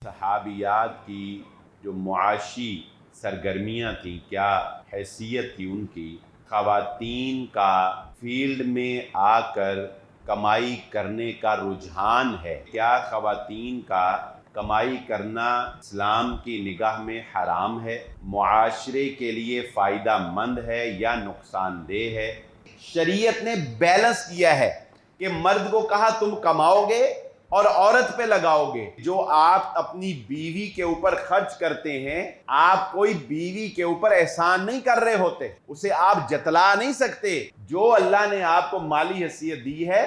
صحابیات کی جو معاشی سرگرمیاں تھیں، کیا حیثیت تھی ان کی، خواتین کا فیلڈ میں آ کر کمائی کرنے کا رجحان ہے، کیا خواتین کا کمائی کرنا اسلام کی نگاہ میں حرام ہے، معاشرے کے لیے فائدہ مند ہے یا نقصان دہ ہے۔ شریعت نے بیلنس کیا ہے کہ مرد کو کہا تم کماؤ گے اور عورت پہ لگاؤ گے۔ جو آپ اپنی بیوی کے اوپر خرچ کرتے ہیں، آپ کوئی بیوی کے اوپر احسان نہیں کر رہے ہوتے، اسے آپ جتلا نہیں سکتے۔ جو اللہ نے آپ کو مالی حیثیت دی ہے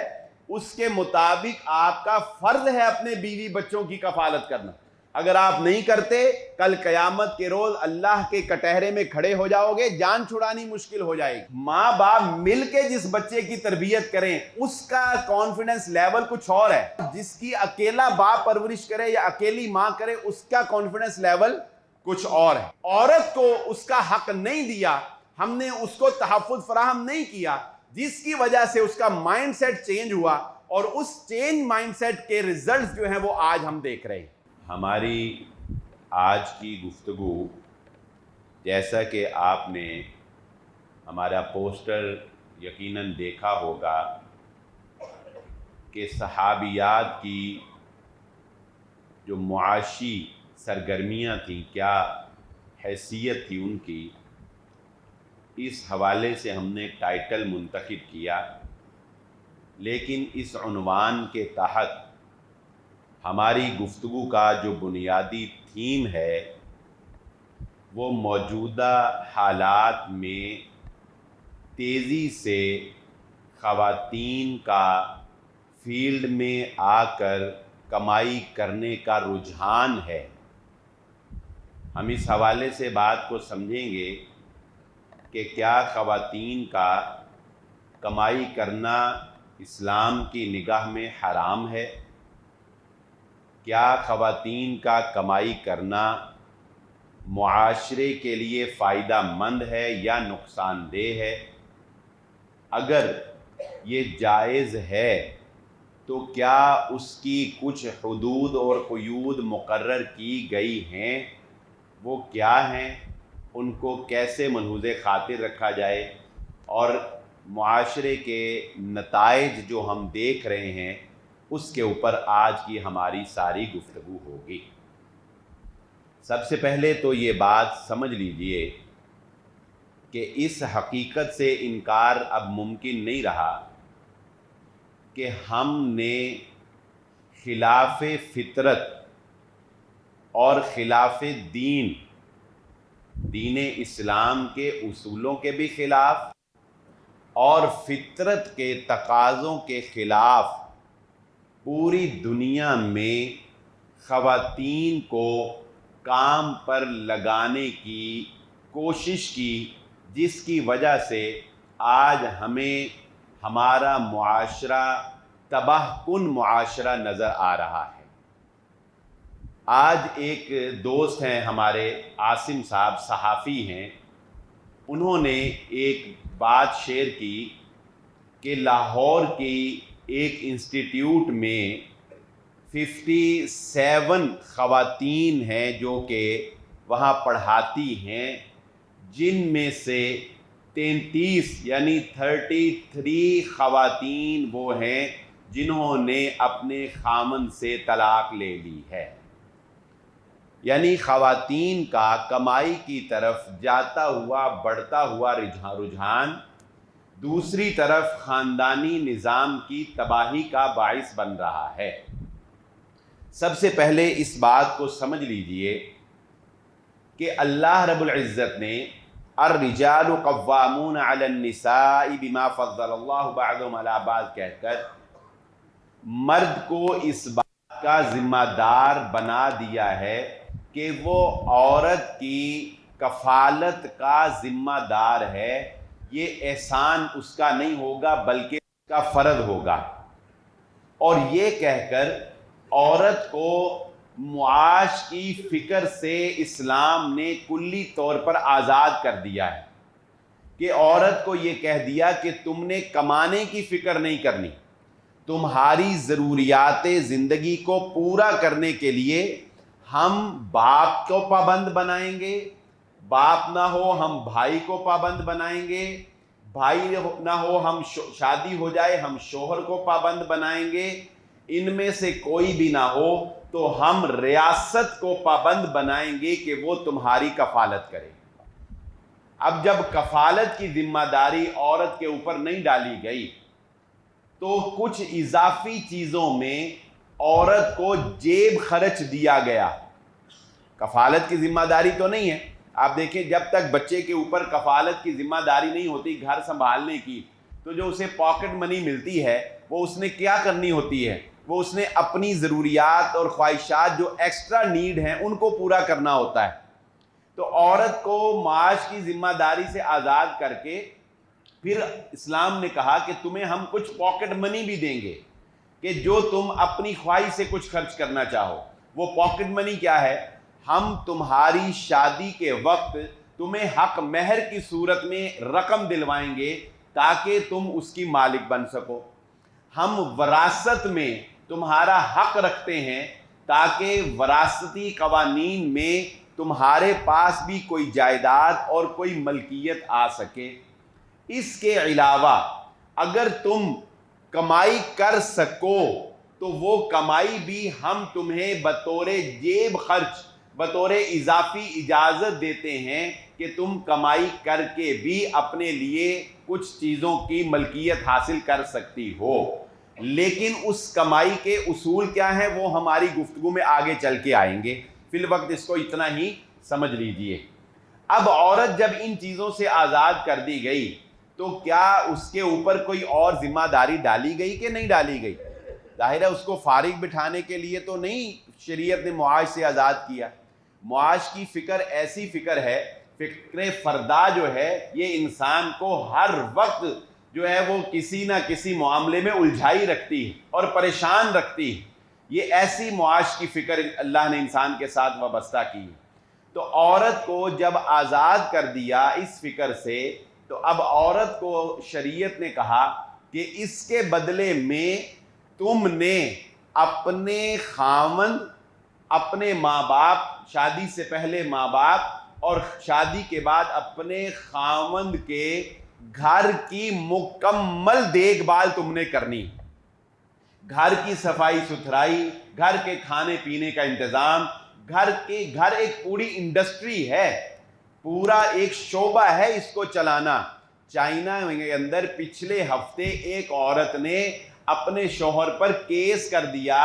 اس کے مطابق آپ کا فرض ہے اپنے بیوی بچوں کی کفالت کرنا۔ اگر آپ نہیں کرتے، کل قیامت کے روز اللہ کے کٹہرے میں کھڑے ہو جاؤ گے، جان چھڑانی مشکل ہو جائے گی۔ ماں باپ مل کے جس بچے کی تربیت کریں اس کا کانفیڈنس لیول کچھ اور ہے، جس کی اکیلا باپ پرورش کرے یا اکیلی ماں کرے اس کا کانفیڈنس لیول کچھ اور ہے۔ عورت کو اس کا حق نہیں دیا، ہم نے اس کو تحفظ فراہم نہیں کیا، جس کی وجہ سے اس کا مائنڈ سیٹ چینج ہوا، اور اس چینج مائنڈ سیٹ کے ریزلٹس جو ہیں وہ آج ہم دیکھ رہے ہیں۔ ہماری آج کی گفتگو، جیسا کہ آپ نے ہمارا پوسٹر یقیناً دیکھا ہوگا کہ صحابیات کی جو معاشی سرگرمیاں تھیں، کیا حیثیت تھی ان کی، اس حوالے سے ہم نے ٹائٹل منتخب کیا۔ لیکن اس عنوان کے تحت ہماری گفتگو کا جو بنیادی تھیم ہے وہ موجودہ حالات میں تیزی سے خواتین کا فیلڈ میں آ کر کمائی کرنے کا رجحان ہے۔ ہم اس حوالے سے بات کو سمجھیں گے کہ کیا خواتین کا کمائی کرنا اسلام کی نگاہ میں حرام ہے، کیا خواتین کا کمائی کرنا معاشرے کے لیے فائدہ مند ہے یا نقصان دہ ہے۔ اگر یہ جائز ہے تو کیا اس کی کچھ حدود اور قیود مقرر کی گئی ہیں، وہ کیا ہیں، ان کو کیسے ملحوظ خاطر رکھا جائے، اور معاشرے کے نتائج جو ہم دیکھ رہے ہیں اس کے اوپر آج کی ہماری ساری گفتگو ہوگی۔ سب سے پہلے تو یہ بات سمجھ لیجئے کہ اس حقیقت سے انکار اب ممکن نہیں رہا کہ ہم نے خلاف فطرت اور خلاف دین اسلام کے اصولوں کے بھی خلاف اور فطرت کے تقاضوں کے خلاف پوری دنیا میں خواتین کو کام پر لگانے کی کوشش کی، جس کی وجہ سے آج ہمیں ہمارا معاشرہ تباہ کن معاشرہ نظر آ رہا ہے۔ آج ایک دوست ہیں ہمارے، عاصم صاحب صحافی ہیں، انہوں نے ایک بات شیئر کی کہ لاہور کی ایک انسٹیٹیوٹ میں 57 خواتین ہیں جو کہ وہاں پڑھاتی ہیں، جن میں سے 33 یعنی 33 خواتین وہ ہیں جنہوں نے اپنے خامن سے طلاق لے لی ہے۔ یعنی خواتین کا کمائی کی طرف جاتا ہوا بڑھتا ہوا رجحان دوسری طرف خاندانی نظام کی تباہی کا باعث بن رہا ہے۔ سب سے پہلے اس بات کو سمجھ لیجئے کہ اللہ رب العزت نے الرجال قوامون علی النساء بما فضل اللہ بعضهم علی بعض کہہ کر مرد کو اس بات کا ذمہ دار بنا دیا ہے کہ وہ عورت کی کفالت کا ذمہ دار ہے۔ یہ احسان اس کا نہیں ہوگا بلکہ اس کا فرض ہوگا، اور یہ کہہ کر عورت کو معاش کی فکر سے اسلام نے کلی طور پر آزاد کر دیا ہے کہ عورت کو یہ کہہ دیا کہ تم نے کمانے کی فکر نہیں کرنی، تمہاری ضروریات زندگی کو پورا کرنے کے لیے ہم باپ کو پابند بنائیں گے، باپ نہ ہو ہم بھائی کو پابند بنائیں گے، بھائی نہ ہو ہم شادی ہو جائے ہم شوہر کو پابند بنائیں گے، ان میں سے کوئی بھی نہ ہو تو ہم ریاست کو پابند بنائیں گے کہ وہ تمہاری کفالت کرے۔ اب جب کفالت کی ذمہ داری عورت کے اوپر نہیں ڈالی گئی تو کچھ اضافی چیزوں میں عورت کو جیب خرچ دیا گیا۔ کفالت کی ذمہ داری تو نہیں ہے، آپ دیکھیں جب تک بچے کے اوپر کفالت کی ذمہ داری نہیں ہوتی گھر سنبھالنے کی، تو جو اسے پاکٹ منی ملتی ہے وہ اس نے کیا کرنی ہوتی ہے، وہ اس نے اپنی ضروریات اور خواہشات جو ایکسٹرا نیڈ ہیں ان کو پورا کرنا ہوتا ہے۔ تو عورت کو معاش کی ذمہ داری سے آزاد کر کے پھر اسلام نے کہا کہ تمہیں ہم کچھ پاکٹ منی بھی دیں گے کہ جو تم اپنی خواہش سے کچھ خرچ کرنا چاہو۔ وہ پاکٹ منی کیا ہے؟ ہم تمہاری شادی کے وقت تمہیں حق مہر کی صورت میں رقم دلوائیں گے تاکہ تم اس کی مالک بن سکو۔ ہم وراثت میں تمہارا حق رکھتے ہیں تاکہ وراثتی قوانین میں تمہارے پاس بھی کوئی جائیداد اور کوئی ملکیت آ سکے۔ اس کے علاوہ اگر تم کمائی کر سکو تو وہ کمائی بھی ہم تمہیں بطور جیب خرچ، بطور اضافی اجازت دیتے ہیں کہ تم کمائی کر کے بھی اپنے لیے کچھ چیزوں کی ملکیت حاصل کر سکتی ہو۔ لیکن اس کمائی کے اصول کیا ہیں وہ ہماری گفتگو میں آگے چل کے آئیں گے، فی الوقت اس کو اتنا ہی سمجھ لیجئے۔ اب عورت جب ان چیزوں سے آزاد کر دی گئی تو کیا اس کے اوپر کوئی اور ذمہ داری ڈالی گئی کہ نہیں ڈالی گئی؟ ظاہر ہے اس کو فارغ بٹھانے کے لیے تو نہیں شریعت نے معاش سے آزاد کیا۔ معاش کی فکر ایسی فکر ہے، فکر فردا جو ہے یہ انسان کو ہر وقت جو ہے وہ کسی نہ کسی معاملے میں الجھائی رکھتی ہے اور پریشان رکھتی ہے۔ یہ ایسی معاش کی فکر اللہ نے انسان کے ساتھ وابستہ کی ہے۔ تو عورت کو جب آزاد کر دیا اس فکر سے تو اب عورت کو شریعت نے کہا کہ اس کے بدلے میں تم نے اپنے خاوند، اپنے ماں باپ، شادی سے پہلے ماں باپ اور شادی کے بعد اپنے خاوند کے گھر کی مکمل دیکھ بھال تم نے کرنی۔ گھر کی صفائی ستھرائی، گھر کے کھانے پینے کا انتظام، گھر ایک پوری انڈسٹری ہے، پورا ایک شعبہ ہے اس کو چلانا۔ چائنا کے اندر پچھلے ہفتے ایک عورت نے اپنے شوہر پر کیس کر دیا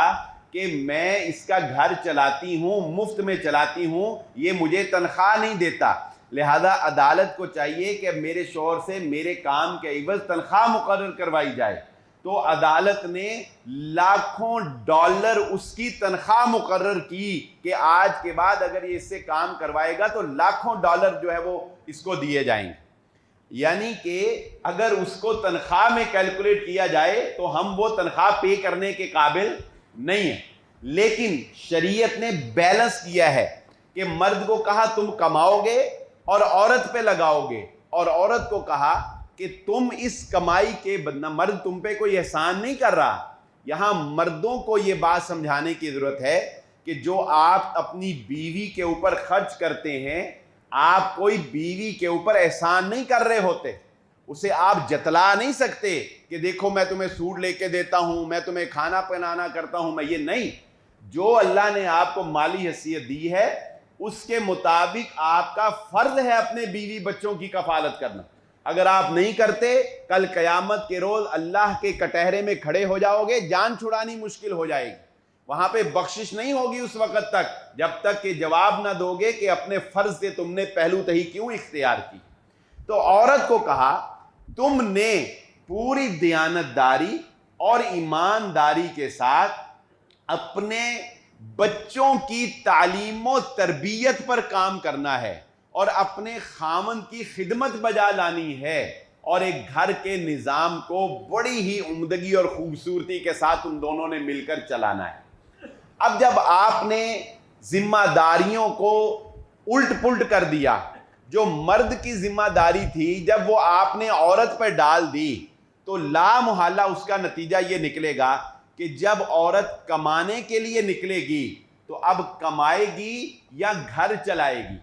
کہ میں اس کا گھر چلاتی ہوں، مفت میں چلاتی ہوں، یہ مجھے تنخواہ نہیں دیتا، لہذا عدالت کو چاہیے کہ میرے شوہر سے میرے کام کے عوض تنخواہ مقرر کروائی جائے۔ تو عدالت نے لاکھوں ڈالر اس کی تنخواہ مقرر کی کہ آج کے بعد اگر یہ اس سے کام کروائے گا تو لاکھوں ڈالر جو ہے وہ اس کو دیے جائیں گے۔ یعنی کہ اگر اس کو تنخواہ میں کیلکولیٹ کیا جائے تو ہم وہ تنخواہ پے کرنے کے قابل نہیں ہیں، لیکن شریعت نے بیلنس کیا ہے کہ مرد کو کہا تم کماؤ گے اور عورت پہ لگاؤ گے، اور عورت کو کہا کہ تم اس کمائی کے مرد تم پہ کوئی احسان نہیں کر رہا۔ یہاں مردوں کو یہ بات سمجھانے کی ضرورت ہے کہ جو آپ اپنی بیوی کے اوپر خرچ کرتے ہیں، آپ کوئی بیوی کے اوپر احسان نہیں کر رہے ہوتے، اسے آپ جتلا نہیں سکتے کہ دیکھو میں تمہیں سوٹ لے کے دیتا ہوں، میں تمہیں کھانا پہنانا کرتا ہوں، میں یہ نہیں۔ جو اللہ نے آپ کو مالی حیثیت دی ہے اس کے مطابق آپ کا فرض ہے اپنے بیوی بچوں کی کفالت کرنا۔ اگر آپ نہیں کرتے کل قیامت کے روز اللہ کے کٹہرے میں کھڑے ہو جاؤ گے، جان چھڑانی مشکل ہو جائے گی، وہاں پہ بخشش نہیں ہوگی اس وقت تک جب تک کہ جواب نہ دو گے کہ اپنے فرض سے تم نے پہلو تہی کیوں اختیار کی۔ تو عورت کو کہا تم نے پوری دیانتداری اور ایمانداری کے ساتھ اپنے بچوں کی تعلیم و تربیت پر کام کرنا ہے اور اپنے خاوند کی خدمت بجا لانی ہے، اور ایک گھر کے نظام کو بڑی ہی عمدگی اور خوبصورتی کے ساتھ ان دونوں نے مل کر چلانا ہے۔ اب جب آپ نے ذمہ داریوں کو الٹ پلٹ کر دیا، جو مرد کی ذمہ داری تھی جب وہ آپ نے عورت پر ڈال دی، تو لا محالہ اس کا نتیجہ یہ نکلے گا کہ جب عورت کمانے کے لیے نکلے گی تو اب کمائے گی یا گھر چلائے گی؟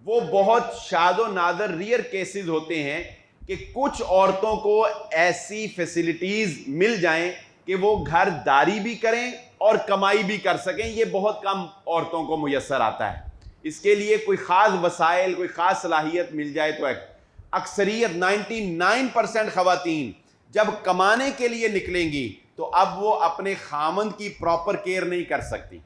وہ بہت شاذ و نادر ریئر کیسز ہوتے ہیں کہ کچھ عورتوں کو ایسی فیسلٹیز مل جائیں کہ وہ گھر داری بھی کریں اور کمائی بھی کر سکیں. یہ بہت کم عورتوں کو میسر آتا ہے. اس کے لیے کوئی خاص وسائل، کوئی خاص صلاحیت مل جائے تو اکثریت 99% خواتین جب کمانے کے لیے نکلیں گی تو اب وہ اپنے خامند کی پراپر کیئر نہیں کر سکتی،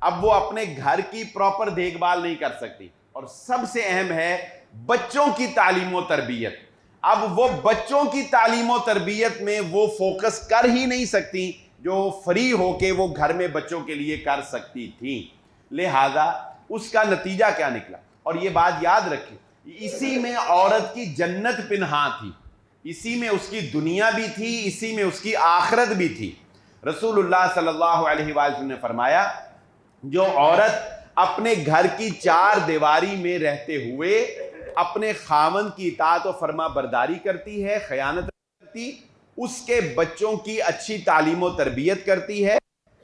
اب وہ اپنے گھر کی پراپر دیکھ بھال نہیں کر سکتی. اور سب سے اہم ہے بچوں کی تعلیم و تربیت. اب وہ بچوں کی تعلیم و تربیت میں وہ فوکس کر ہی نہیں سکتی جو فری ہو کے وہ گھر میں بچوں کے لیے کر سکتی تھی. لہذا اس کا نتیجہ کیا نکلا؟ اور یہ بات یاد رکھیں، اسی میں عورت کی جنت پنہاں تھی، اسی میں اس کی دنیا بھی تھی، اسی میں اس کی آخرت بھی تھی. رسول اللہ صلی اللہ علیہ وسلم نے فرمایا جو عورت اپنے گھر کی چار دیواری میں رہتے ہوئے اپنے خاوند کی اطاعت و فرما برداری کرتی ہے، خیانت کرتی، اس کے بچوں کی اچھی تعلیم و تربیت کرتی ہے،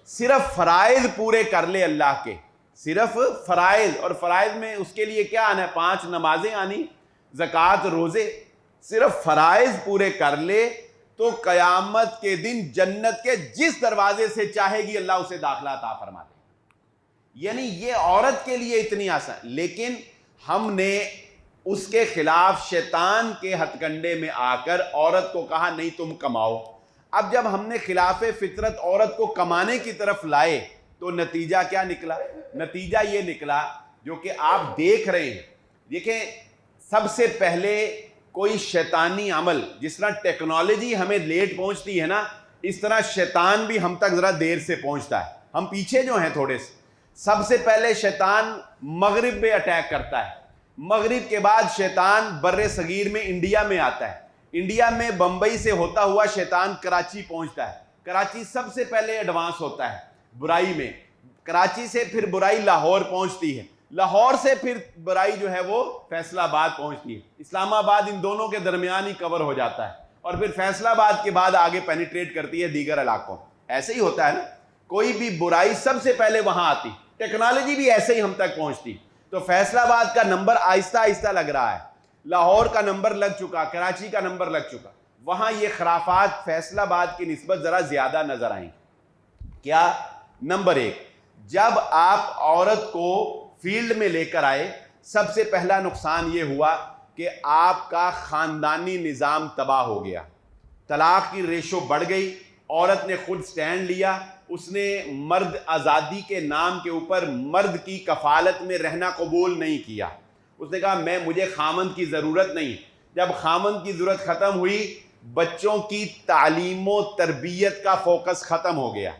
صرف فرائض پورے کر لے اللہ کے، صرف فرائض، اور فرائض میں اس کے لیے کیا آنا ہے؟ 5 نمازیں آنی، زکوٰۃ، روزے، صرف فرائض پورے کر لے تو قیامت کے دن جنت کے جس دروازے سے چاہے گی اللہ اسے داخلہ عطا فرما دے. یعنی یہ عورت کے لیے اتنی آسان. لیکن ہم نے اس کے خلاف شیطان کے ہتھ کنڈے میں آ کر عورت کو کہا نہیں تم کماؤ. اب جب ہم نے خلاف فطرت عورت کو کمانے کی طرف لائے تو نتیجہ کیا نکلا؟ نتیجہ یہ نکلا جو کہ آپ دیکھ رہے ہیں. دیکھیں، سب سے پہلے کوئی شیطانی عمل، جس طرح ٹیکنالوجی ہمیں لیٹ پہنچتی ہے نا، اس طرح شیطان بھی ہم تک ذرا دیر سے پہنچتا ہے. ہم پیچھے جو ہیں تھوڑے سے. سب سے پہلے شیطان مغرب میں اٹیک کرتا ہے، مغرب کے بعد شیطان بر صغیر میں انڈیا میں آتا ہے، انڈیا میں بمبئی سے ہوتا ہوا شیطان کراچی پہنچتا ہے. کراچی سب سے پہلے ایڈوانس ہوتا ہے برائی میں. کراچی سے پھر برائی لاہور پہنچتی ہے، لاہور سے پھر برائی جو ہے وہ فیصلہ آباد پہنچتی ہے، اسلام آباد ان دونوں کے درمیان ہی کور ہو جاتا ہے، اور پھر فیصلہ آباد کے بعد آگے پینیٹریٹ کرتی ہے دیگر علاقوں. ایسے ہی ہوتا ہے نا، کوئی بھی برائی سب سے پہلے وہاں آتی. ٹیکنالوجی بھی ایسے ہی ہم تک پہنچتی. تو فیصلہ آباد کا نمبر آہستہ آہستہ لگ رہا ہے، لاہور کا نمبر لگ چکا، کراچی کا نمبر لگ چکا. وہاں یہ خرافات فیصلہ آباد کی نسبت ذرا زیادہ نظر آئیں. کیا؟ نمبر 1، جب آپ عورت کو فیلڈ میں لے کر آئے، سب سے پہلا نقصان یہ ہوا کہ آپ کا خاندانی نظام تباہ ہو گیا. طلاق کی ریشو بڑھ گئی. عورت نے خود سٹینڈ لیا، اس نے مرد آزادی کے نام کے اوپر مرد کی کفالت میں رہنا قبول نہیں کیا. اس نے کہا مجھے خامند کی ضرورت نہیں. جب خامند کی ضرورت ختم ہوئی، بچوں کی تعلیم و تربیت کا فوکس ختم ہو گیا.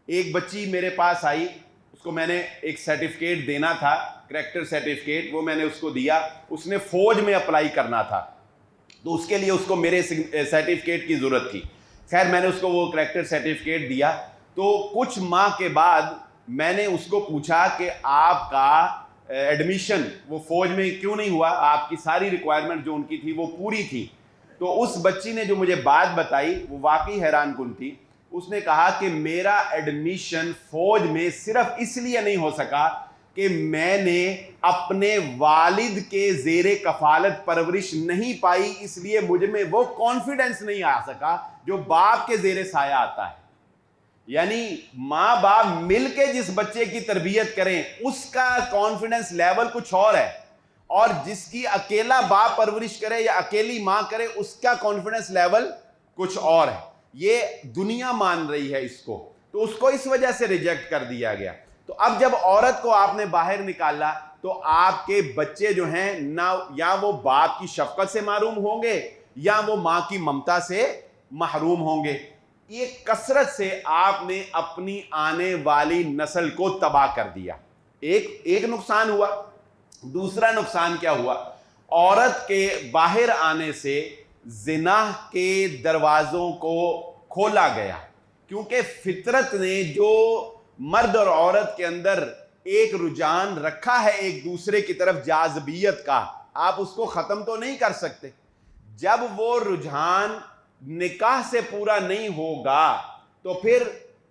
ایک بچی میرے پاس آئی، اس کو میں نے ایک سرٹیفکیٹ دینا تھا، کریکٹر سرٹیفکیٹ، وہ میں نے اس کو دیا. اس نے فوج میں اپلائی کرنا تھا تو اس کے لیے اس کو میرے سرٹیفکیٹ کی ضرورت تھی. خیر میں نے اس کو وہ کریکٹر سرٹیفکیٹ دیا. تو کچھ ماہ کے بعد میں نے اس کو پوچھا کہ آپ کا ایڈمیشن وہ فوج میں کیوں نہیں ہوا؟ آپ کی ساری ریکوائرمنٹ جو ان کی تھی وہ پوری تھی. تو اس بچی نے جو مجھے بات بتائی وہ واقعی حیران کن تھی. اس نے کہا کہ میرا ایڈمیشن فوج میں صرف اس لیے نہیں ہو سکا کہ میں نے اپنے والد کے زیر کفالت پرورش نہیں پائی، اس لیے مجھ میں وہ کانفیڈنس نہیں آ سکا جو باپ کے زیر سایہ آتا ہے. یعنی ماں باپ مل کے جس بچے کی تربیت کریں اس کا کانفیڈنس لیول کچھ اور ہے، اور جس کی اکیلا باپ پرورش کرے یا اکیلی ماں کرے اس کا کانفیڈنس لیول کچھ اور ہے. یہ دنیا مان رہی ہے اس کو، تو اس کو اس وجہ سے ریجیکٹ کر دیا گیا. تو اب جب عورت کو آپ نے باہر نکالا تو آپ کے بچے جو ہیں نہ یا وہ باپ کی شفقت سے محروم ہوں گے یا وہ ماں کی ممتا سے محروم ہوں گے. یہ کثرت سے آپ نے اپنی آنے والی نسل کو تباہ کر دیا. ایک نقصان ہوا. دوسرا نقصان کیا ہوا؟ عورت کے باہر آنے سے زنا کے دروازوں کو کھولا گیا، کیونکہ فطرت نے جو مرد اور عورت کے اندر ایک رجحان رکھا ہے ایک دوسرے کی طرف جاذبیت کا، آپ اس کو ختم تو نہیں کر سکتے. جب وہ رجحان نکاح سے پورا نہیں ہوگا تو پھر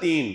3,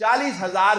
40,000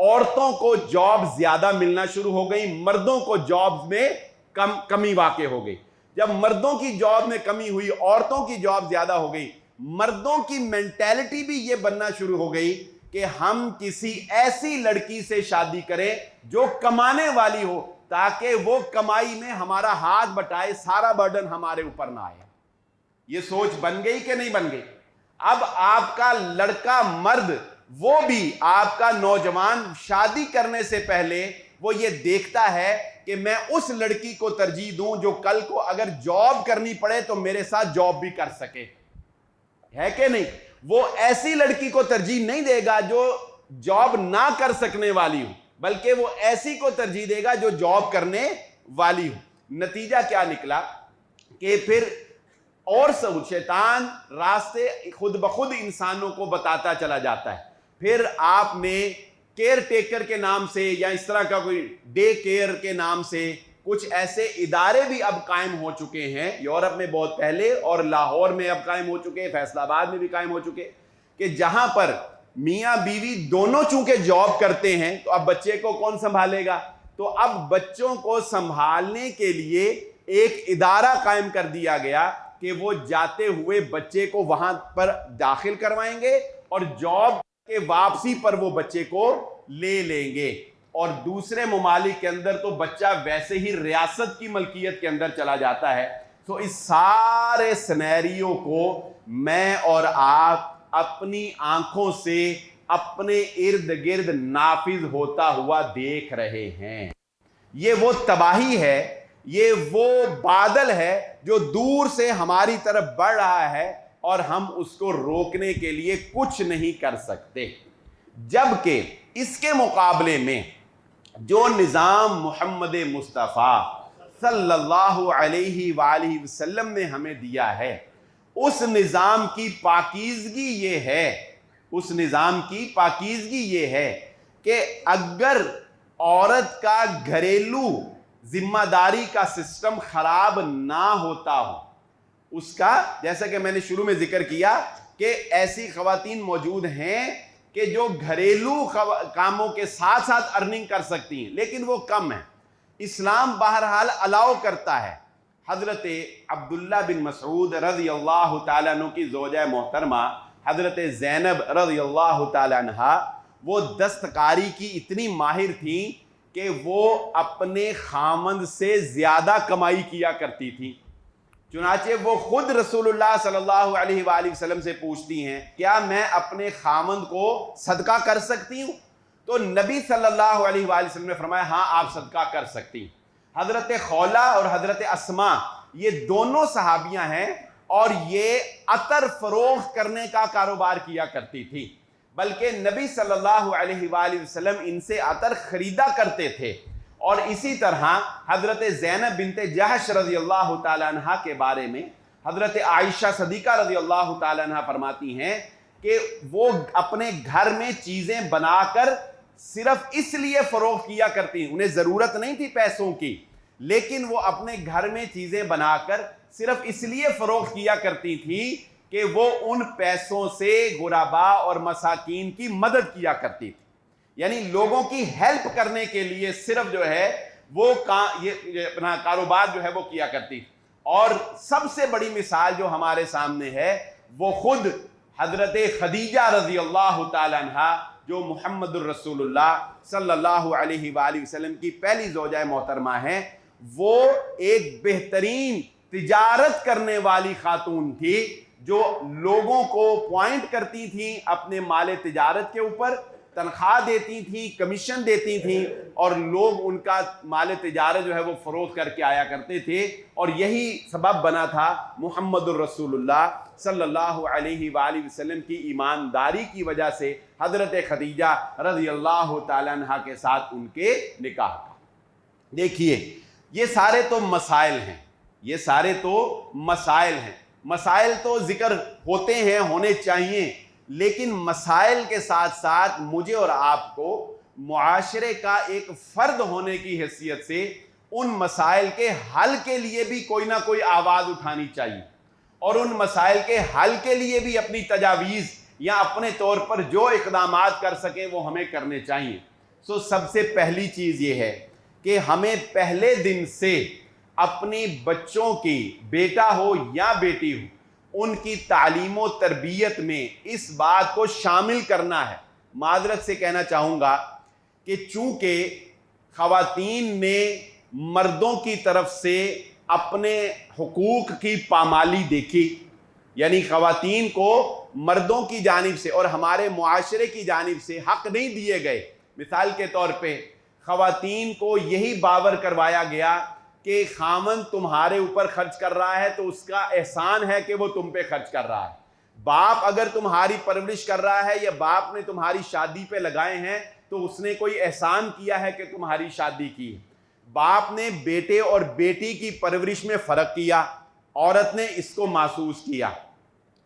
عورتوں کو جاب زیادہ ملنا شروع ہو گئی، مردوں کو جابز میں کمی واقع ہو گئی۔ جب مردوں کی جاب میں کمی ہوئی، عورتوں کی جاب زیادہ ہو گئی، مردوں کی مینٹیلٹی بھی یہ بننا شروع ہو گئی کہ ہم کسی ایسی لڑکی سے شادی کریں جو کمانے والی ہو، تاکہ وہ کمائی میں ہمارا ہاتھ بٹائے، سارا برڈن ہمارے اوپر نہ آئے۔ یہ سوچ بن گئی کہ نہیں بن گئی؟ اب آپ کا لڑکا مرد، وہ بھی آپ کا نوجوان شادی کرنے سے پہلے وہ یہ دیکھتا ہے کہ میں اس لڑکی کو ترجیح دوں جو کل کو اگر جاب کرنی پڑے تو میرے ساتھ جاب بھی کر سکے، ہے کہ نہیں؟ وہ ایسی لڑکی کو ترجیح نہیں دے گا جو جاب نہ کر سکنے والی ہو، بلکہ وہ ایسی کو ترجیح دے گا جو جاب کرنے والی ہو۔ نتیجہ کیا نکلا کہ پھر اور شیطان راستے خود بخود انسانوں کو بتاتا چلا جاتا ہے۔ پھر آپ نے کیئر ٹیکر کے نام سے یا اس طرح کا کوئی ڈے کیئر کے نام سے کچھ ایسے ادارے بھی اب قائم ہو چکے ہیں، یورپ میں بہت پہلے اور لاہور میں اب قائم ہو چکے، فیصل آباد میں بھی قائم ہو چکے، کہ جہاں پر میاں بیوی دونوں چونکہ جاب کرتے ہیں تو اب بچے کو کون سنبھالے گا؟ تو اب بچوں کو سنبھالنے کے لیے ایک ادارہ قائم کر دیا گیا کہ وہ جاتے ہوئے بچے کو وہاں پر داخل کروائیں گے اور جاب کے واپسی پر وہ بچے کو لے لیں گے، اور دوسرے ممالک کے اندر تو بچہ ویسے ہی ریاست کی ملکیت کے اندر چلا جاتا ہے۔ تو اس سارے سینیریو کو میں اور آپ اپنی آنکھوں سے اپنے ارد گرد نافذ ہوتا ہوا دیکھ رہے ہیں۔ یہ وہ تباہی ہے، یہ وہ بادل ہے جو دور سے ہماری طرف بڑھ رہا ہے اور ہم اس کو روکنے کے لیے کچھ نہیں کر سکتے، جبکہ اس کے مقابلے میں جو نظام محمد مصطفیٰ صلی اللہ علیہ وآلہ وسلم نے ہمیں دیا ہے، اس نظام کی پاکیزگی یہ ہے، اس نظام کی پاکیزگی یہ ہے کہ اگر عورت کا گھریلو ذمہ داری کا سسٹم خراب نہ ہوتا ہو، اس کا، جیسا کہ میں نے شروع میں ذکر کیا کہ ایسی خواتین موجود ہیں کہ جو گھریلو کاموں کے ساتھ ساتھ ارننگ کر سکتی ہیں، لیکن وہ کم ہیں۔ اسلام بہرحال الاؤ کرتا ہے۔ حضرت عبداللہ بن مسعود رضی اللہ تعالیٰ عنہ کی زوجہ محترمہ حضرت زینب رضی اللہ تعالیٰ عنہ، وہ دستکاری کی اتنی ماہر تھیں کہ وہ اپنے خامند سے زیادہ کمائی کیا کرتی تھیں۔ چنانچہ وہ خود رسول اللہ صلی اللہ علیہ وآلہ وسلم سے پوچھتی ہیں، کیا میں اپنے خامند کو صدقہ کر سکتی ہوں؟ تو نبی صلی اللہ علیہ وآلہ وسلم نے فرمایا ہاں آپ صدقہ کر سکتی ہیں۔ حضرت خولہ اور حضرت اسماء یہ دونوں صحابیاں ہیں اور یہ عطر فروخت کرنے کا کاروبار کیا کرتی تھی، بلکہ نبی صلی اللہ علیہ وآلہ وسلم ان سے عطر خریدا کرتے تھے۔ اور اسی طرح حضرت زینب بنت جحش رضی اللہ تعالیٰ عنہ کے بارے میں حضرت عائشہ صدیقہ رضی اللہ تعالیٰ عنہ فرماتی ہیں کہ وہ اپنے گھر میں چیزیں بنا کر صرف اس لیے فروخت کیا کرتی ہیں، انہیں ضرورت نہیں تھی پیسوں کی، لیکن وہ اپنے گھر میں چیزیں بنا کر صرف اس لیے فروخت کیا کرتی تھی کہ وہ ان پیسوں سے غربا اور مساکین کی مدد کیا کرتی تھی، یعنی لوگوں کی ہیلپ کرنے کے لیے صرف جو ہے وہ یہ اپنا کاروبار جو ہے وہ کیا کرتی۔ اور سب سے بڑی مثال جو ہمارے سامنے ہے وہ خود حضرت خدیجہ رضی اللہ تعالی عنہ، جو محمد الرسول اللہ صلی اللہ علیہ وآلہ وسلم کی پہلی زوجہ محترمہ ہیں۔ وہ ایک بہترین تجارت کرنے والی خاتون تھی جو لوگوں کو پوائنٹ کرتی تھیں اپنے مال تجارت کے اوپر، تنخواہ دیتی تھیں، کمیشن دیتی تھیں، اور لوگ ان کا مال تجارت جو ہے وہ فروخت کر کے آیا کرتے تھے، اور یہی سبب بنا تھا محمد الرسول اللہ صلی اللہ علیہ وآلہ وسلم کی ایمانداری کی وجہ سے حضرت خدیجہ رضی اللہ تعالیٰ عنہ کے ساتھ ان کے نکاح کا۔ دیکھیے یہ سارے تو مسائل ہیں، یہ سارے تو مسائل ہیں، مسائل تو ذکر ہوتے ہیں، ہونے چاہیے، لیکن مسائل کے ساتھ ساتھ مجھے اور آپ کو معاشرے کا ایک فرد ہونے کی حیثیت سے ان مسائل کے حل کے لیے بھی کوئی نہ کوئی آواز اٹھانی چاہیے، اور ان مسائل کے حل کے لیے بھی اپنی تجاویز یا اپنے طور پر جو اقدامات کر سکیں وہ ہمیں کرنے چاہیے۔ سو سب سے پہلی چیز یہ ہے کہ ہمیں پہلے دن سے اپنی بچوں کی، بیٹا ہو یا بیٹی ہو، ان کی تعلیم و تربیت میں اس بات کو شامل کرنا ہے۔ معذرت سے کہنا چاہوں گا کہ چونکہ خواتین نے مردوں کی طرف سے اپنے حقوق کی پامالی دیکھی، یعنی خواتین کو مردوں کی جانب سے اور ہمارے معاشرے کی جانب سے حق نہیں دیے گئے۔ مثال کے طور پہ خواتین کو یہی باور کروایا گیا کہ خامن تمہارے اوپر خرچ کر رہا ہے تو اس کا احسان ہے کہ وہ تم پہ خرچ کر رہا ہے، باپ اگر تمہاری پرورش کر رہا ہے یا باپ نے تمہاری شادی پہ لگائے ہیں تو اس نے کوئی احسان کیا ہے کہ تمہاری شادی کی۔ باپ نے بیٹے اور بیٹی کی پرورش میں فرق کیا، عورت نے اس کو محسوس کیا۔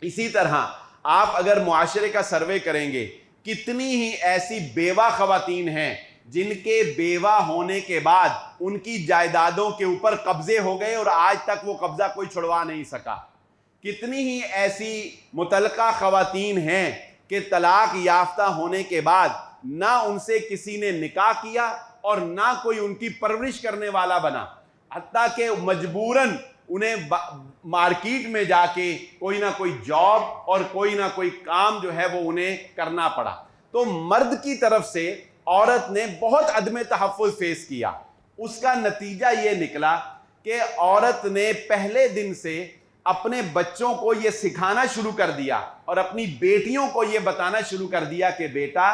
اسی طرح آپ اگر معاشرے کا سروے کریں گے، کتنی ہی ایسی بیوہ خواتین ہیں جن کے بیوہ ہونے کے بعد ان کی جائیدادوں کے اوپر قبضے ہو گئے اور آج تک وہ قبضہ کوئی چھڑوا نہیں سکا۔ کتنی ہی ایسی مطلقہ خواتین ہیں کہ طلاق یافتہ ہونے کے بعد نہ ان سے کسی نے نکاح کیا اور نہ کوئی ان کی پرورش کرنے والا بنا، حتیٰ کہ مجبوراً انہیں مارکیٹ میں جا کے کوئی نہ کوئی جاب اور کوئی نہ کوئی کام جو ہے وہ انہیں کرنا پڑا۔ تو مرد کی طرف سے عورت نے بہت عدم تحفظ فیس کیا۔ اس کا نتیجہ یہ نکلا کہ عورت نے پہلے دن سے اپنے بچوں کو یہ سکھانا شروع کر دیا اور اپنی بیٹیوں کو یہ بتانا شروع کر دیا کہ بیٹا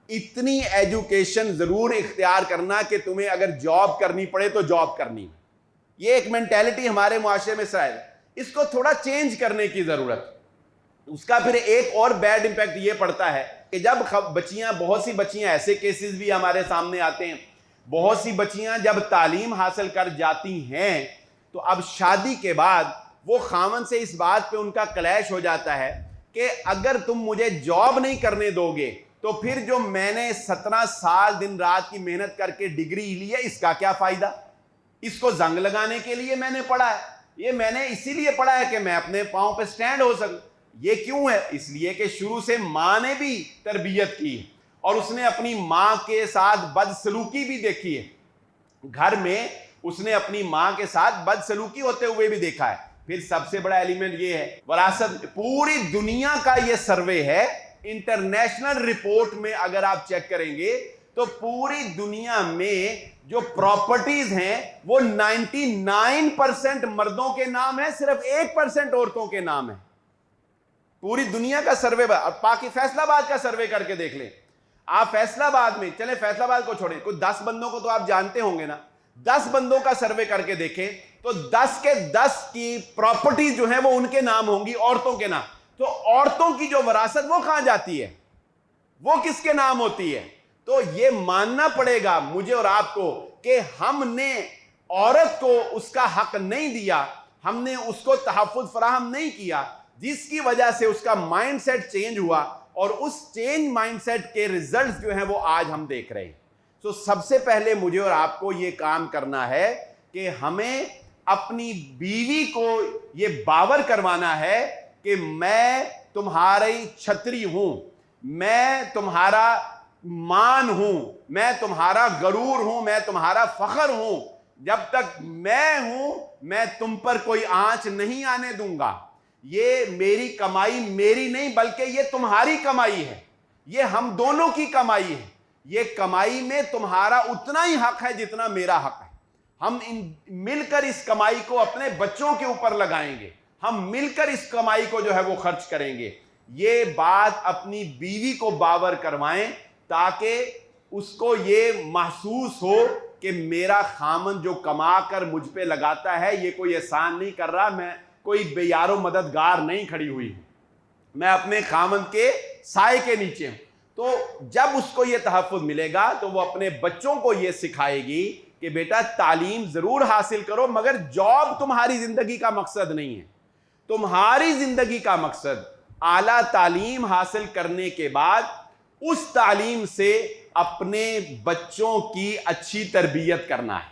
اتنی ایجوکیشن ضرور اختیار کرنا کہ تمہیں اگر جاب کرنی پڑے تو جاب کرنی۔ یہ ایک مینٹیلٹی ہمارے معاشرے میں شاید اس کو تھوڑا چینج کرنے کی ضرورت۔ اس کا پھر ایک اور بیڈ امپیکٹ یہ پڑتا ہے کہ جب بچیاں، بہت سی بچیاں، ایسے کیسز بھی ہمارے سامنے آتے ہیں، بہت سی بچیاں جب تعلیم حاصل کر جاتی ہیں تو اب شادی کے بعد وہ خامن سے اس بات پہ ان کا کلیش ہو جاتا ہے کہ اگر تم مجھے جاب نہیں کرنے دو گے تو پھر جو میں نے 17 سال دن رات کی محنت کر کے ڈگری لی ہے اس کا کیا فائدہ؟ اس کو زنگ لگانے کے لیے میں نے پڑھا ہے، یہ میں نے اسی لیے پڑھا ہے کہ میں اپنے پاؤں پہ سٹینڈ ہو سکوں۔ یہ کیوں ہے؟ اس لیے کہ شروع سے ماں نے بھی تربیت کی اور اس نے اپنی ماں کے ساتھ بدسلوکی بھی دیکھی ہے، گھر میں اس نے اپنی ماں کے ساتھ بدسلوکی ہوتے ہوئے بھی دیکھا ہے۔ پھر سب سے بڑا ایلیمنٹ یہ ہے وراثت۔ پوری دنیا کا یہ سروے ہے، انٹرنیشنل رپورٹ میں اگر آپ چیک کریں گے تو پوری دنیا میں جو پراپرٹیز ہیں وہ 99% مردوں کے نام ہے، صرف 1% عورتوں کے نام ہے۔ پوری دنیا کا سروے، پاکی فیصل آباد کا سروے کر کے دیکھ لیں آپ۔ فیصل آباد میں، چلیں فیصل آباد کو چھوڑیں، کوئی 10 بندوں کو تو آپ جانتے ہوں گے نا، 10 بندوں کا سروے کر کے دیکھیں تو 10 کے 10 کی پراپرٹیز جو ہیں وہ ان کے نام ہوں گی، عورتوں کے نام۔ تو عورتوں کی جو وراثت وہ کہاں جاتی ہے؟ وہ کس کے نام ہوتی ہے؟ تو یہ ماننا پڑے گا مجھے اور آپ کو کہ ہم نے عورت کو اس کا حق نہیں دیا، ہم نے اس کو تحفظ فراہم نہیں کیا، جس کی وجہ سے اس کا مائنڈ سیٹ چینج ہوا اور اس چینج مائنڈ سیٹ کے ریزلٹس جو ہیں وہ آج ہم دیکھ رہے ہیں۔ تو سب سے پہلے مجھے اور آپ کو یہ کام کرنا ہے کہ ہمیں اپنی بیوی کو یہ باور کروانا ہے کہ میں تمہاری چھتری ہوں، میں تمہارا مان ہوں، میں تمہارا غرور ہوں، میں تمہارا فخر ہوں، جب تک میں ہوں میں تم پر کوئی آنچ نہیں آنے دوں گا۔ یہ میری کمائی میری نہیں بلکہ یہ تمہاری کمائی ہے، یہ ہم دونوں کی کمائی ہے، یہ کمائی میں تمہارا اتنا ہی حق ہے جتنا میرا حق ہے۔ ہم مل کر اس کمائی کو اپنے بچوں کے اوپر لگائیں گے، ہم مل کر اس کمائی کو جو ہے وہ خرچ کریں گے۔ یہ بات اپنی بیوی کو باور کروائیں تاکہ اس کو یہ محسوس ہو کہ میرا خامن جو کما کر مجھ پہ لگاتا ہے یہ کوئی احسان نہیں کر رہا، میں کوئی بے یار و مددگار نہیں کھڑی ہوئی ہوں، میں اپنے خامن کے سائے کے نیچے ہوں۔ تو جب اس کو یہ تحفظ ملے گا تو وہ اپنے بچوں کو یہ سکھائے گی کہ بیٹا تعلیم ضرور حاصل کرو مگر جاب تمہاری زندگی کا مقصد نہیں ہے۔ تمہاری زندگی کا مقصد اعلیٰ تعلیم حاصل کرنے کے بعد اس تعلیم سے اپنے بچوں کی اچھی تربیت کرنا ہے،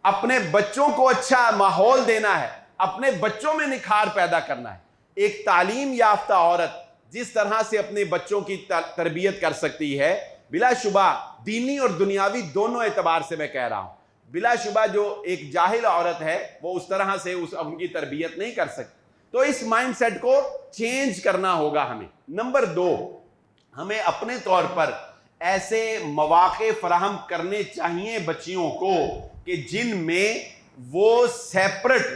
اپنے بچوں کو اچھا ماحول دینا ہے، اپنے بچوں میں نکھار پیدا کرنا ہے۔ ایک تعلیم یافتہ عورت جس طرح سے اپنے بچوں کی تربیت کر سکتی ہے بلا شبہ دینی اور دنیاوی دونوں اعتبار سے میں کہہ رہا ہوں، بلا شبہ جو ایک جاہل عورت ہے وہ اس طرح سے ان کی تربیت نہیں کر سکتی. تو اس مائنڈ سیٹ کو چینج کرنا ہوگا ہمیں. نمبر 2، ہمیں اپنے طور پر ایسے مواقع فراہم کرنے چاہیے بچیوں کو کہ جن میں وہ سیپریٹ،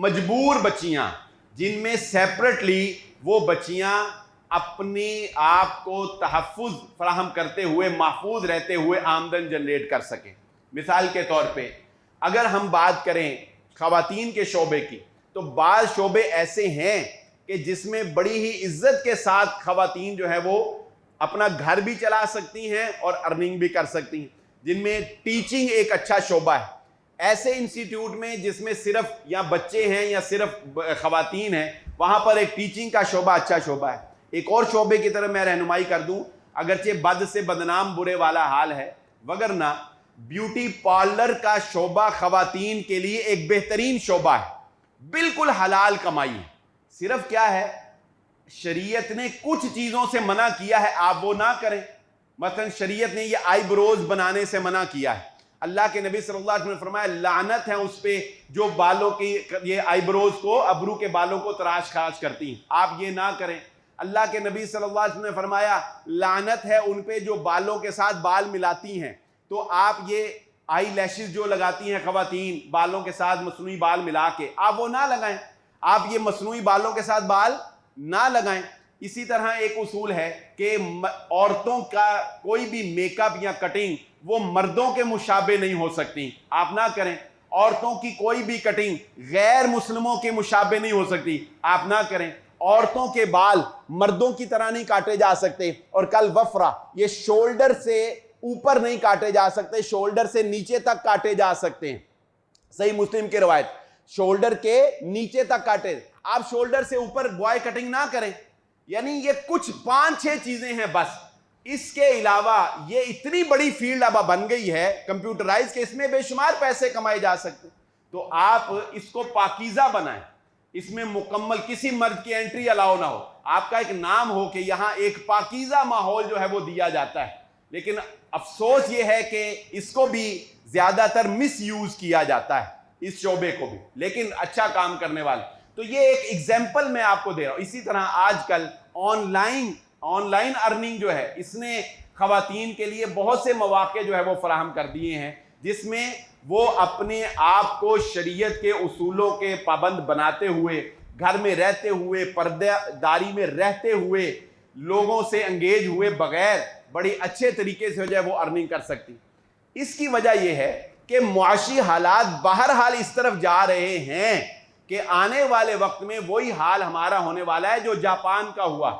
مجبور بچیاں، جن میں سیپریٹلی وہ بچیاں اپنے آپ کو تحفظ فراہم کرتے ہوئے، محفوظ رہتے ہوئے آمدن جنریٹ کر سکیں. مثال کے طور پہ اگر ہم بات کریں خواتین کے شعبے کی، تو بعض شعبے ایسے ہیں کہ جس میں بڑی ہی عزت کے ساتھ خواتین جو ہے وہ اپنا گھر بھی چلا سکتی ہیں اور ارننگ بھی کر سکتی ہیں، جن میں ٹیچنگ ایک اچھا شعبہ ہے. ایسے انسٹیٹیوٹ میں جس میں صرف یا بچے ہیں یا صرف خواتین ہیں، وہاں پر ایک ٹیچنگ کا شعبہ اچھا شعبہ ہے. ایک اور شعبے کی طرف میں رہنمائی کر دوں، اگرچہ بد سے بدنام برے والا حال ہے، وگرنہ بیوٹی پارلر کا شعبہ خواتین کے لیے ایک بہترین شعبہ ہے، بالکل حلال کمائی ہے. صرف کیا ہے، شریعت نے کچھ چیزوں سے منع کیا ہے، آپ وہ نہ کریں. مثلا شریعت نے یہ آئی بروز بنانے سے منع کیا ہے. اللہ کے نبی صلی اللہ علیہ وسلم نے فرمایا لعنت ہے اس پہ جو بالوں کی یہ آئی بروز کو، ابرو کے بالوں کو تراش خراش کرتی ہیں، آپ یہ نہ کریں. اللہ کے نبی صلی اللہ علیہ وسلم نے فرمایا لعنت ہے ان پہ جو بالوں کے ساتھ بال ملاتی ہیں. تو آپ یہ آئی لیشز جو لگاتی ہیں خواتین بالوں کے ساتھ مصنوعی بال ملا کے، آپ وہ نہ لگائیں، آپ یہ مصنوعی بالوں کے ساتھ بال نہ لگائیں. اسی طرح ایک اصول ہے کہ عورتوں کا کوئی بھی میک اپ یا کٹنگ وہ مردوں کے مشابہ نہیں ہو سکتی، آپ نہ کریں. عورتوں کی کوئی بھی کٹنگ غیر مسلموں کے مشابہ نہیں ہو سکتی، آپ نہ کریں. عورتوں کے بال مردوں کی طرح نہیں کاٹے جا سکتے. اور کل وفرہ، یہ شولڈر سے اوپر نہیں کاٹے جا سکتے، شولڈر سے نیچے تک کاٹے جا سکتے ہیں. صحیح مسلم کی روایت، شولڈر کے نیچے تک کاٹے. آپ شولڈر سے اوپر بوائے کٹنگ نہ کریں. یعنی یہ کچھ 5-6 چیزیں ہیں بس. اس کے علاوہ یہ اتنی بڑی فیلڈ اب بن گئی ہے کمپیوٹرائز کہ اس میں بے شمار پیسے کمائے جا سکتے. تو آپ اس کو پاکیزہ بنائیں، اس میں مکمل کسی مرد کی انٹری الاؤ نہ ہو. آپ کا ایک نام ہو کہ یہاں ایک پاکیزہ ماحول جو ہے وہ دیا جاتا ہے. لیکن افسوس یہ ہے کہ اس کو بھی زیادہ تر مس یوز کیا جاتا ہے، اس شعبے کو بھی، لیکن اچھا کام کرنے والے. تو یہ ایک ایگزامپل میں آپ کو دے رہا ہوں. اسی طرح آج کل آن لائن ارننگ جو ہے، اس نے خواتین کے لیے بہت سے مواقع جو ہے وہ فراہم کر دیے ہیں، جس میں وہ اپنے آپ کو شریعت کے اصولوں کے پابند بناتے ہوئے، گھر میں رہتے ہوئے، پردہ داری میں رہتے ہوئے، لوگوں سے انگیج ہوئے بغیر بڑی اچھے طریقے سے جو ہے وہ ارننگ کر سکتی. اس کی وجہ یہ ہے کہ معاشی حالات بہرحال اس طرف جا رہے ہیں کہ آنے والے وقت میں وہی حال ہمارا ہونے والا ہے جو جاپان کا ہوا،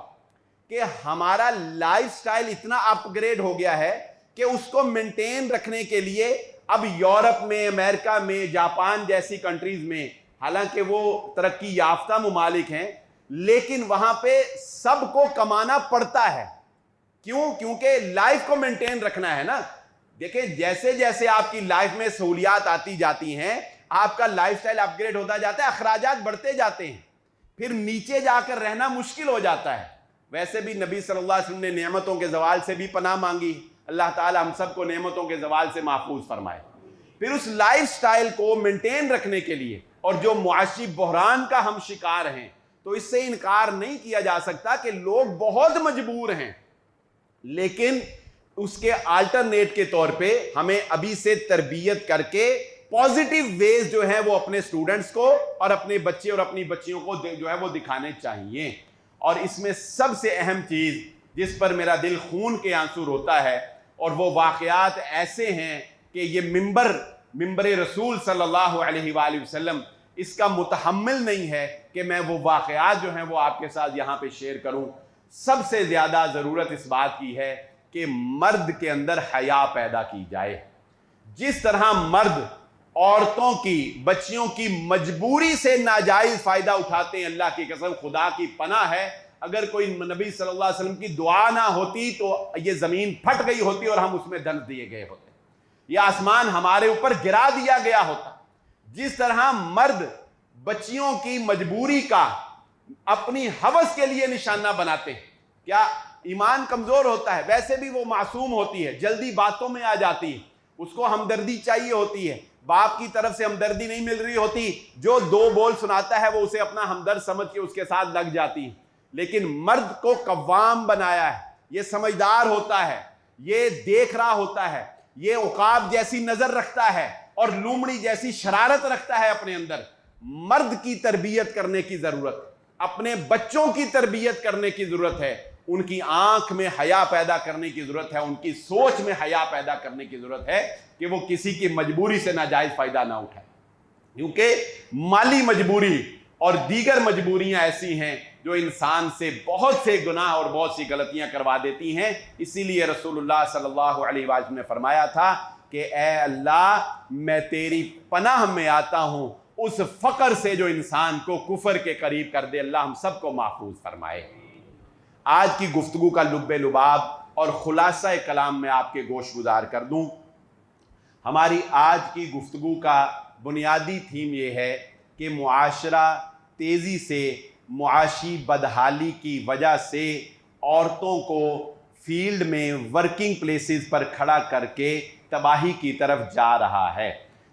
کہ ہمارا لائف سٹائل اتنا اپ گریڈ ہو گیا ہے کہ اس کو مینٹین رکھنے کے لیے اب یورپ میں، امریکہ میں، جاپان جیسی کنٹریز میں، حالانکہ وہ ترقی یافتہ ممالک ہیں، لیکن وہاں پہ سب کو کمانا پڑتا ہے. کیوں؟ کیونکہ لائف کو مینٹین رکھنا ہے نا. دیکھیں جیسے جیسے آپ کی لائف میں سہولیات آتی جاتی ہیں، آپ کا لائف سٹائل اپ گریڈ ہوتا جاتا ہے، اخراجات بڑھتے جاتے ہیں، پھر نیچے جا کر رہنا مشکل ہو جاتا ہے. ویسے بھی نبی صلی اللہ علیہ وسلم نے نعمتوں کے زوال سے بھی پناہ مانگی. اللہ تعالی ہم سب کو نعمتوں کے زوال سے محفوظ فرمائے. پھر اس لائف سٹائل کو مینٹین رکھنے کے لیے، اور جو معاشی بحران کا ہم شکار ہیں، تو اس سے انکار نہیں کیا جا سکتا کہ لوگ بہت مجبور ہیں، لیکن اس کے آلٹرنیٹ کے طور پہ ہمیں ابھی سے تربیت کر کے پازیٹیو ویز جو ہیں وہ اپنے سٹوڈنٹس کو اور اپنے بچے اور اپنی بچیوں کو جو ہے وہ دکھانے چاہیے. اور اس میں سب سے اہم چیز جس پر میرا دل خون کے آنسو روتا ہے، اور وہ واقعات ایسے ہیں کہ یہ ممبر رسول صلی اللہ علیہ وآلہ وسلم اس کا متحمل نہیں ہے کہ میں وہ واقعات جو ہیں وہ آپ کے ساتھ یہاں پہ شیئر کروں. سب سے زیادہ ضرورت اس بات کی ہے کہ مرد کے اندر حیا پیدا کی جائے. جس طرح مرد عورتوں کی، بچیوں کی مجبوری سے ناجائز فائدہ اٹھاتے ہیں، اللہ کی قسم خدا کی پناہ ہے اگر کوئی نبی صلی اللہ علیہ وسلم کی دعا نہ ہوتی تو یہ زمین پھٹ گئی ہوتی اور ہم اس میں دنس دیے گئے ہوتے، یہ آسمان ہمارے اوپر گرا دیا گیا ہوتا. جس طرح مرد بچیوں کی مجبوری کا اپنی ہوس کے لیے نشانہ بناتے ہیں، کیا ایمان کمزور ہوتا ہے، ویسے بھی وہ معصوم ہوتی ہے، جلدی باتوں میں آ جاتی ہے، اس کو ہمدردی چاہیے ہوتی ہے، باپ کی طرف سے ہمدردی نہیں مل رہی ہوتی، جو دو بول سناتا ہے وہ اسے اپنا ہمدرد سمجھ کے اس کے ساتھ لگ جاتی ہے۔ لیکن مرد کو قوام بنایا ہے، یہ سمجھدار ہوتا ہے، یہ دیکھ رہا ہوتا ہے، یہ عقاب جیسی نظر رکھتا ہے اور لومڑی جیسی شرارت رکھتا ہے اپنے اندر۔ مرد کی تربیت کرنے کی ضرورت، اپنے بچوں کی تربیت کرنے کی ضرورت ہے، ان کی آنکھ میں حیا پیدا کرنے کی ضرورت ہے، ان کی سوچ میں حیا پیدا کرنے کی ضرورت ہے کہ وہ کسی کی مجبوری سے ناجائز فائدہ نہ اٹھائے، کیونکہ مالی مجبوری اور دیگر مجبوریاں ایسی ہیں جو انسان سے بہت سے گناہ اور بہت سی غلطیاں کروا دیتی ہیں۔ اسی لیے رسول اللہ صلی اللہ علیہ وآلہ نے فرمایا تھا کہ اے اللہ میں تیری پناہ میں آتا ہوں اس فقر سے جو انسان کو کفر کے قریب کر دے، اللہ ہم سب کو محفوظ فرمائے۔ آج کی گفتگو کا لب لباب اور خلاصہ کلام میں آپ کے گوش گزار کر دوں۔ ہماری آج کی گفتگو کا بنیادی تھیم یہ ہے کہ معاشرہ تیزی سے معاشی بدحالی کی وجہ سے عورتوں کو فیلڈ میں ورکنگ پلیسز پر کھڑا کر کے تباہی کی طرف جا رہا ہے۔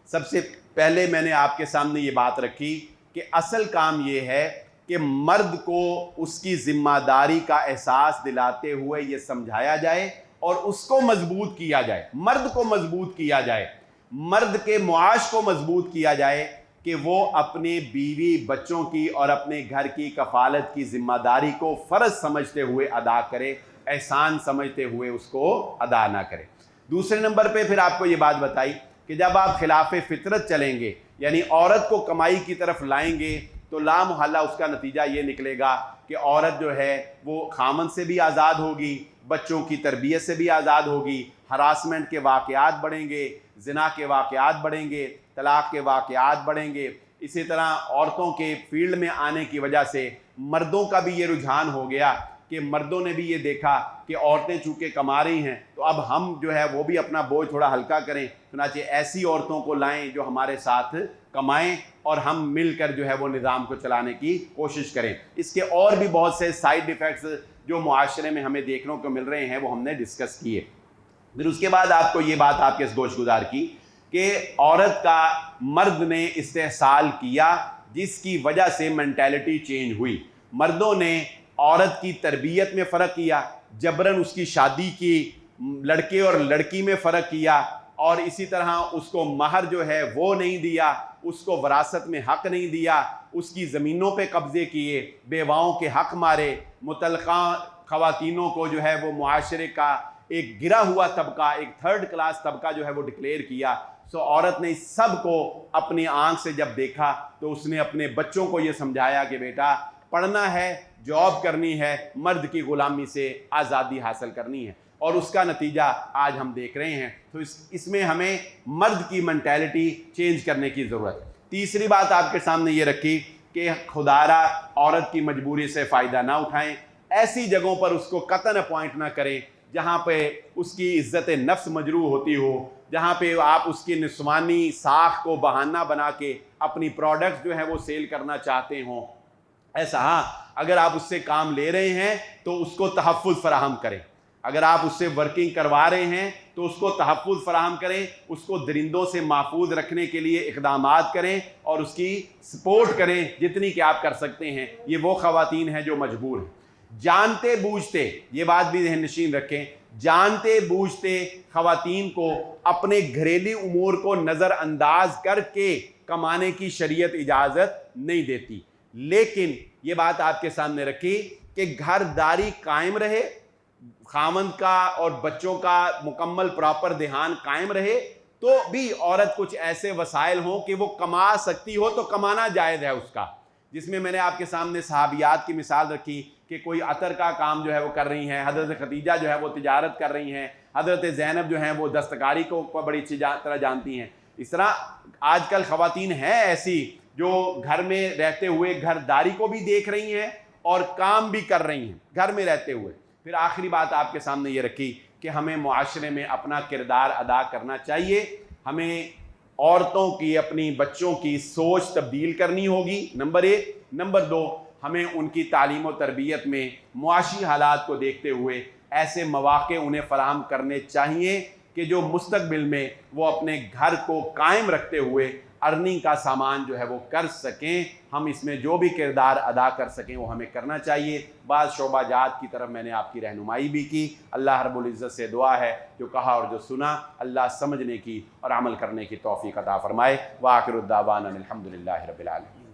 سب سے پہلے میں نے آپ کے سامنے یہ بات رکھی کہ اصل کام یہ ہے کہ مرد کو اس کی ذمہ داری کا احساس دلاتے ہوئے یہ سمجھایا جائے اور اس کو مضبوط کیا جائے، مرد کو مضبوط کیا جائے، مرد کے معاش کو مضبوط کیا جائے کہ وہ اپنے بیوی بچوں کی اور اپنے گھر کی کفالت کی ذمہ داری کو فرض سمجھتے ہوئے ادا کرے، احسان سمجھتے ہوئے اس کو ادا نہ کرے۔ دوسرے نمبر پہ پھر آپ کو یہ بات بتائی کہ جب آپ خلاف فطرت چلیں گے، یعنی عورت کو کمائی کی طرف لائیں گے، تو لا محالہ اس کا نتیجہ یہ نکلے گا کہ عورت جو ہے وہ خامن سے بھی آزاد ہوگی، بچوں کی تربیت سے بھی آزاد ہوگی، ہراسمنٹ کے واقعات بڑھیں گے، زنا کے واقعات بڑھیں گے، طلاق کے واقعات بڑھیں گے۔ اسی طرح عورتوں کے فیلڈ میں آنے کی وجہ سے مردوں کا بھی یہ رجحان ہو گیا کہ مردوں نے بھی یہ دیکھا کہ عورتیں چونکہ کما رہی ہیں تو اب ہم جو ہے وہ بھی اپنا بوجھ تھوڑا ہلکا کریں، چنانچہ ایسی عورتوں کو لائیں جو ہمارے ساتھ کمائیں اور ہم مل کر جو ہے وہ نظام کو چلانے کی کوشش کریں۔ اس کے اور بھی بہت سے سائیڈ ایفیکٹس جو معاشرے میں ہمیں دیکھنے کو مل رہے ہیں وہ ہم نے ڈسکس کیے۔ پھر اس کے بعد آپ کو یہ بات آپ کے گوش گزار کی کہ عورت کا مرد نے استحصال کیا جس کی وجہ سے مینٹیلٹی چینج ہوئی۔ مردوں نے عورت کی تربیت میں فرق کیا، جبراً اس کی شادی کی، لڑکے اور لڑکی میں فرق کیا، اور اسی طرح اس کو مہر جو ہے وہ نہیں دیا، اس کو وراثت میں حق نہیں دیا، اس کی زمینوں پہ قبضے کیے، بیواؤں کے حق مارے، مطلقہ خواتینوں کو جو ہے وہ معاشرے کا ایک گرا ہوا طبقہ، ایک تھرڈ کلاس طبقہ جو ہے وہ ڈکلیئر کیا۔ عورت نے اس سب کو اپنی آنکھ سے جب دیکھا تو اس نے اپنے بچوں کو یہ سمجھایا کہ بیٹا پڑھنا ہے، جاب کرنی ہے، مرد کی غلامی سے آزادی حاصل کرنی ہے، اور اس کا نتیجہ آج ہم دیکھ رہے ہیں۔ تو اس میں ہمیں مرد کی مینٹیلٹی چینج کرنے کی ضرورت ہے۔ تیسری بات آپ کے سامنے یہ رکھی کہ خدارا عورت کی مجبوری سے فائدہ نہ اٹھائیں، ایسی جگہوں پر اس کو قطعاً اپوائنٹ نہ کریں جہاں پہ اس کی عزت نفس مجروح ہوتی ہو، جہاں پہ آپ اس کی نسوانی ساکھ کو بہانہ بنا کے اپنی پروڈکٹ جو ہے وہ سیل کرنا چاہتے ہوں۔ ایسا ہاں، اگر آپ اس سے کام لے رہے ہیں تو اس کو تحفظ فراہم کریں، اگر آپ اس سے ورکنگ کروا رہے ہیں تو اس کو تحفظ فراہم کریں، اس کو درندوں سے محفوظ رکھنے کے لیے اقدامات کریں اور اس کی سپورٹ کریں جتنی کہ آپ کر سکتے ہیں۔ یہ وہ خواتین ہیں جو مجبور ہیں۔ جانتے بوجھتے، یہ بات بھی ذہن نشین رکھیں، جانتے بوجھتے خواتین کو اپنے گھریلو امور کو نظر انداز کر کے کمانے کی شریعت اجازت نہیں دیتی، لیکن یہ بات آپ کے سامنے رکھی کہ گھر داری قائم رہے، خاوند کا اور بچوں کا مکمل پراپر دھیان قائم رہے، تو بھی عورت کچھ ایسے وسائل ہوں کہ وہ کما سکتی ہو تو کمانا جائز ہے اس کا، جس میں نے آپ کے سامنے صحابیات کی مثال رکھی کہ کوئی عطر کا کام جو ہے وہ کر رہی ہیں، حضرت خدیجہ جو ہے وہ تجارت کر رہی ہیں، حضرت زینب جو ہیں وہ دستکاری کو بڑی اچھی طرح جانتی ہیں۔ اس طرح آج کل خواتین ہیں ایسی جو گھر میں رہتے ہوئے گھر داری کو بھی دیکھ رہی ہیں اور کام بھی کر رہی ہیں گھر میں رہتے ہوئے۔ پھر آخری بات آپ کے سامنے یہ رکھی کہ ہمیں معاشرے میں اپنا کردار ادا کرنا چاہیے، ہمیں عورتوں کی، اپنی بچوں کی سوچ تبدیل کرنی ہوگی، نمبر 1۔ نمبر 2، ہمیں ان کی تعلیم و تربیت میں معاشی حالات کو دیکھتے ہوئے ایسے مواقع انہیں فراہم کرنے چاہیے کہ جو مستقبل میں وہ اپنے گھر کو قائم رکھتے ہوئے ارننگ کا سامان جو ہے وہ کر سکیں. ہم اس میں جو بھی کردار ادا کر سکیں وہ ہمیں کرنا چاہیے. بعض شعبہ جات کی طرف میں نے آپ کی رہنمائی بھی کی. اللہ رب العزت سے دعا ہے جو کہا اور جو سنا اللہ سمجھنے کی اور عمل کرنے کی توفیق عطا فرمائے. وآخر الدعوانا الحمد للہ رب العالمین.